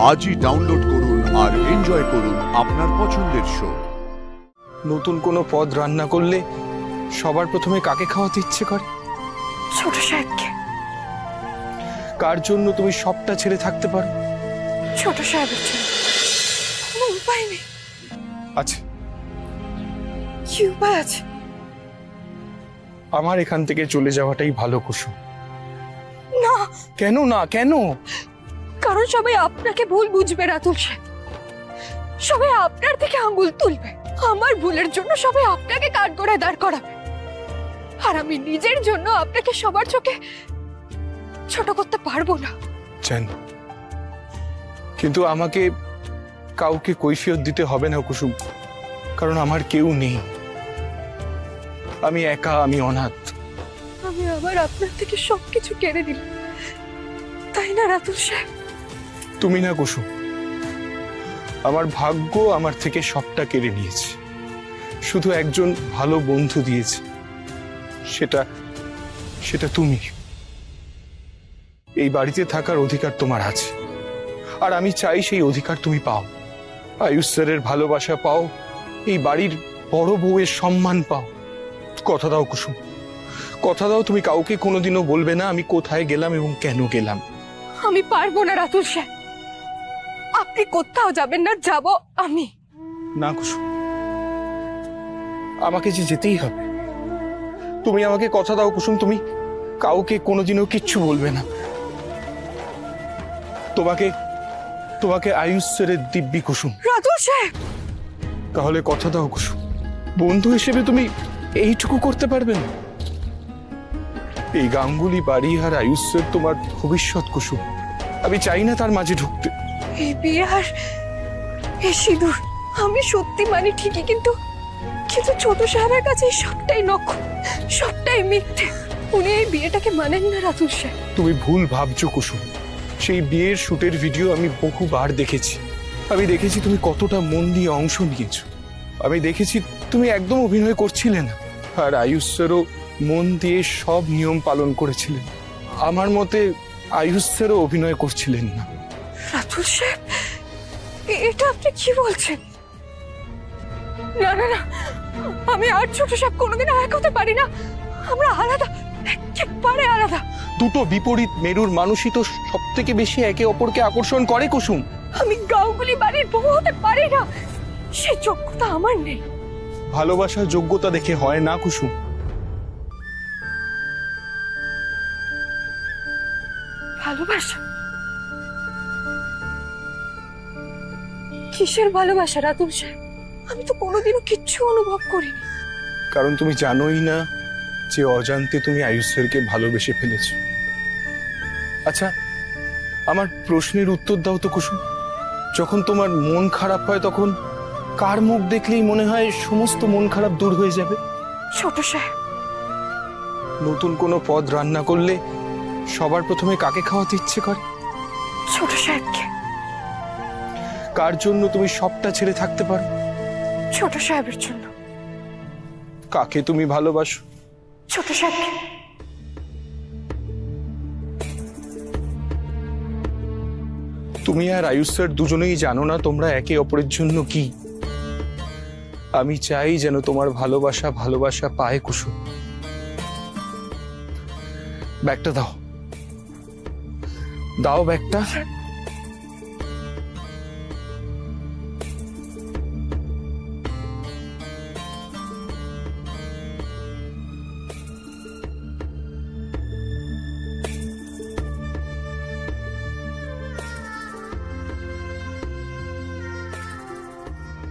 আজই ডাউনলোড করুন আর এনজয় করুন আপনার পছন্দের শো। নতুন কোনো পদ রান্না করলে সবার প্রথমে কাকে খাওয়াতে ইচ্ছে করে? ছোট সাহেবকে। কার জন্য তুমি সবটা ছেড়ে থাকতে পারো? ছোট সাহেবের জন্য। কোনো উপায় নেই। আছে। কি উপায় আছে? আমার এখান থেকে চলে যাওয়াটাই ভালো কুসুম। না। কেন না? কেন? কারণ সবাই আপনাকে ভুল বুঝবে রাতুল সাহেব। সবাই আপনার থেকে আঙুল তুলবে। আমার ভুলের জন্য সবাই আপনাকে কাঠগড়ায় দাঁড় করাবে। আর আমি নিজের জন্য আপনাকে সবার চোখে ছোট করতে পারবো না। জানি, কিন্তু আমাকে কাউকে কৈফিয়ত দিতে হবে না কুসুম, কারণ আমার কেউ নেই। আমি একা, আমি অনাথ। আমি আবার আপনার থেকে সবকিছু কেড়ে দিলাম, তাই না রাতুল সাহেব? তুমি না কুসুম, আমার ভাগ্য আমার থেকে সবটা কেড়ে নিয়েছে। শুধু একজন ভালো বন্ধু দিয়েছে, সেটা তুমি। এই বাড়িতে থাকার অধিকার তোমার আছে, আর আমি চাই সেই অধিকার তুমি পাও। আয়ুষ স্যারের ভালোবাসা পাও, এই বাড়ির বড় বউয়ের সম্মান পাও। কথা দাও কুসুম, কথা দাও তুমি কাউকে কোনোদিনও বলবে না আমি কোথায় গেলাম এবং কেন গেলাম। আমি পারবো না রাতুল সাহেব, আপনি কোথাও যাবেন না, যাব আমি। না কুসুম, আমাকে যে যেতেই হবে। তুমি আমাকে কথা দাও কুসুম, তুমি কাউকে কোনোদিনও কিচ্ছু বলবে না। তোমাকে আয়ুষ স্যারের দিব্যি কুসুম। রাতুল সাহেব, তাহলে কথা দাও কুসুম, বন্ধু হিসেবে তুমি এইটুকু করতে পারবে না? এই গাঙ্গুলি বাড়ি আর আয়ুষ স্যার তোমার ভবিষ্যৎ কুসুম। আমি চাই না তার মাঝে ঢুকতে। এই বিয়ে আর এই সিঁদুর আমি সত্যি মানি ঠিকই, কিন্তু ছোট সাহেবের কাছে সবটাই নকল, সবটাই মিথ্যে। উনি এই বিয়েটাকে মানেন না রাতুল সাহেব। তুমি ভুল ভাবছো কুসুম। সেই বিয়ের শুটের ভিডিও আমি বহুবার দেখেছি। আমি দেখেছি তুমি কতটা মন দিয়ে অংশ নিয়েছো। আমি দেখেছি তুমি একদম অভিনয় করছিলে না, আর আয়ুষ স্যারও মন দিয়ে সব নিয়ম পালন করেছিলেন। আমার মতে আয়ুষ স্যারও অভিনয় করছিলেন না। রাতুল সাহেব, এটা আপনি কি বলছেন? না না না, আমি আর ছোট সাহেব কোনোদিন এক হতে পারি না। আমরা আলাদা, একেবারে আলাদা। দুটো বিপরীত মেরুর মানুষই তো সব থেকে বেশি একে অপরকে আকর্ষণ করে কুসুম। আমি গাঙ্গুলি বাড়ির বউ হতে পারি না, সে যোগ্যতা আমার নেই। ভালোবাসার যোগ্যতা দেখে হয় না কুসুম। ভালোবাসা? কিসের ভালোবাসা রাতুল সাহেব? আমি তো কোনোদিনও কিচ্ছু অনুভব করিনি। কারণ তুমি জানোই না যে অজান্তে তুমি আয়ুষ স্যারকে ভালোবেসে ফেলেছো। আচ্ছা, আমার প্রশ্নের উত্তর দাও তো কুসুম। যখন তোমার মন খারাপ হয় তখন কার মুখ দেখলেই মনে হয় সমস্ত মন খারাপ দূর হয়ে যাবে? ছোট সাহেব। নতুন কোনো পদ রান্না করলে সবার প্রথমে কাকে খাওয়াতে ইচ্ছে করে? ছোট সাহেবকে। কার জন্য তুমি সবটা ছেড়ে থাকতে পারো? ছোট সাহেবের জন্য। কাকে তুমি ভালোবাসো? ছোট সাহেবকে। তুমি আর আয়ুষ স্যার দুজনেই জানো না তোমরা একে অপরের জন্য কি। আমি চাই যেন তোমার ভালোবাসা পায় কুসুম। ব্যাগটা দাও, দাও ব্যাগটা।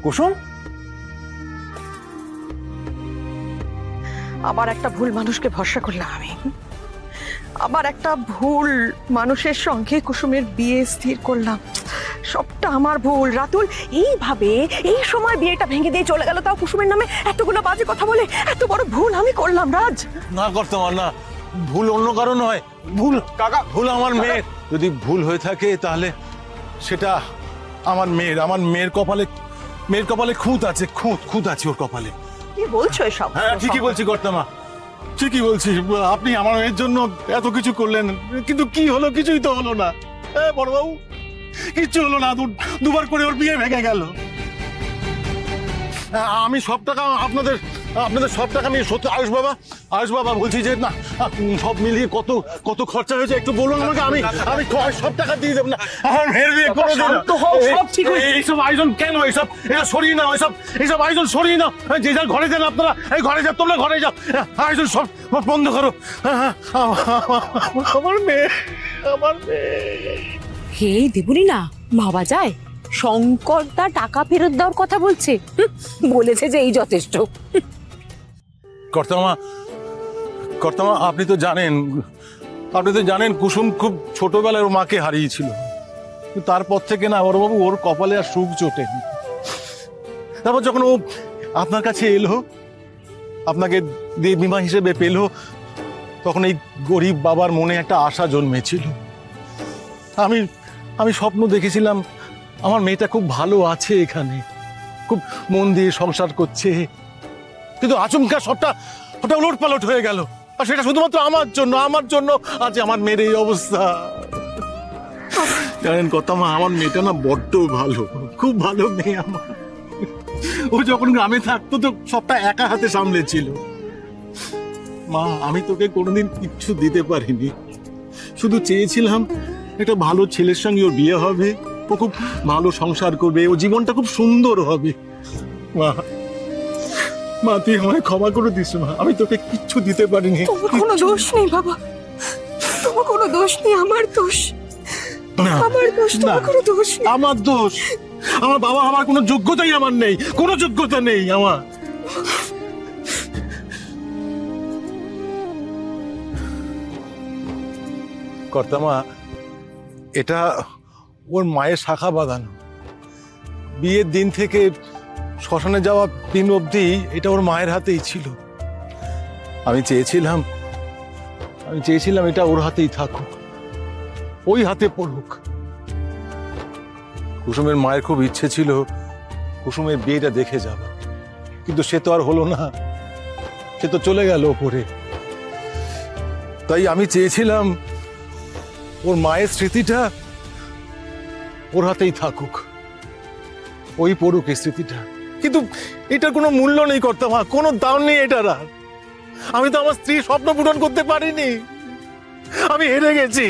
কুসুম, আবার একটা ভুল মানুষকে ভরসা করলাম আমি। আবার একটা ভুল মানুষের সঙ্গে কুসুমের বিয়ে স্থির করলাম। সবটা আমার ভুল রাতুল। এইভাবে এই সময় বিয়েটা ভেঙে দিয়ে চলে গেল, তাও কুসুমের নামে এতগুলো বাজে কথা বলে। এত বড় ভুল আমি করলাম রাজ। না করতে পার না, ভুল অন্য কারো নয়। ভুল কাকা, ভুল আমার মেয়ের। যদি ভুল হয়ে থাকে তাহলে সেটা আমার মেয়ের কপালে খুঁত আছে, খুঁত আছে ওর কপালে। কি বলছো এসব? হ্যাঁ ঠিকই বলছি কর্তামা, ঠিকই বলছি। আপনি আমার মেয়ের জন্য এত কিছু করলেন, কিন্তু কি হলো? কিছুই তো হলো না। বড়বাবু, কিচ্ছু হলো না, দুবার করে ওর বিয়ে ভেঙে গেল। আমি সব টাকা আপনাদের সব টাকা আমি সত্যি আয়ুষ বাবা বলছি যে না, সব মিলিয়ে কত কত খরচা হয়েছে একটু বলুন আমাকে। আমি সব টাকা দিয়ে দেবো না, আমার মেয়ের বিয়ে করে দিন। সব ঠিক হয়েছে। এইসব আয়োজন কেন? এইসব সরিয়ে নাও, এইসব আয়োজন সরিয়ে নাও। যে যার ঘরে যান আপনারা, এই ঘরে যাও, তোমরা ঘরে যাও, আয়োজন সব বন্ধ করো। আমার মেয়ে। হে দেবুনি না ভাবা যায়? শঙ্কর দা টাকা ফেরত দেওয়ার কথা বলছে, বলেছে যে এই যথেষ্ট। কর্তামা আপনি তো জানেন কুসুম খুব ছোটবেলায় ওর মাকে হারিয়েছিল। তারপর থেকে না বড়বাবু ওর কপালে আর সুখ জোটেনি। তারপর যখন ও আপনার কাছে এলো, আপনাকে বিমা হিসেবে পেলো, তখন এই গরিব বাবার মনে একটা আশা জন্মেছিল। আমি স্বপ্ন দেখেছিলাম আমার মেয়েটা খুব ভালো আছে এখানে, খুব মন দিয়ে সংসার করছে। কিন্তু আচমকা সবটা উলটপালট হয়ে গেল, আর সেটা শুধুমাত্র আমার জন্য আজ আমার মেয়ের এই অবস্থা। জানেন কর্তামা, আমার মেয়েটা না বড্ড ভালো, খুব ভালো মেয়ে আমার। ও যখন গ্রামে থাকতো তো সবটা একা হাতে সামলেছিল। মা, আমি তোকে কোনোদিন কিচ্ছু দিতে পারিনি, শুধু চেয়েছিলাম একটা ভালো ছেলের সঙ্গে ওর বিয়ে হবে, ও খুব ভালো সংসার করবে, ও জীবনটা খুব সুন্দর হবে। মা তুই আমায় ক্ষমা করে দিস মা, আমি তোকে কিচ্ছু দিতে পারিনি। তোমার কোনো দোষ নেই বাবা, তোমার কোনো দোষ নেই, আমার দোষ। আমার দোষ, তোমার কোনো দোষ নেই। আমার দোষ? আমার বাবা আমার কোনো যোগ্যতাই আমার নেই, কোনো যোগ্যতা নেই আমার। কর্তামা, এটা ওর মায়ের শাখা বাঁধানো। বিয়ের দিন থেকে শ্মশানে যাওয়া দিন অবধি এটা ওর মায়ের হাতেই ছিল। আমি চেয়েছিলাম এটা ওর হাতেই থাকুক, ওই হাতে পড়ুক। কুসুমের মায়ের খুব ইচ্ছে ছিল কুসুমের বিয়েটা দেখে যাবে, কিন্তু সে তো আর হলো না, সে তো চলে গেল ওপরে। তাই আমি চেয়েছিলাম ওর মায়ের স্মৃতিটা ওর হাতেই থাকুক, ওই পড়ুক এই স্মৃতিটা। কিন্তু এটার কোনো মূল্য নেই কর্তামা, কোনো দাম নেই এটার। আর আমি তো আমার স্ত্রীর স্বপ্ন পূরণ করতে পারিনি। আমি হেরে গেছি।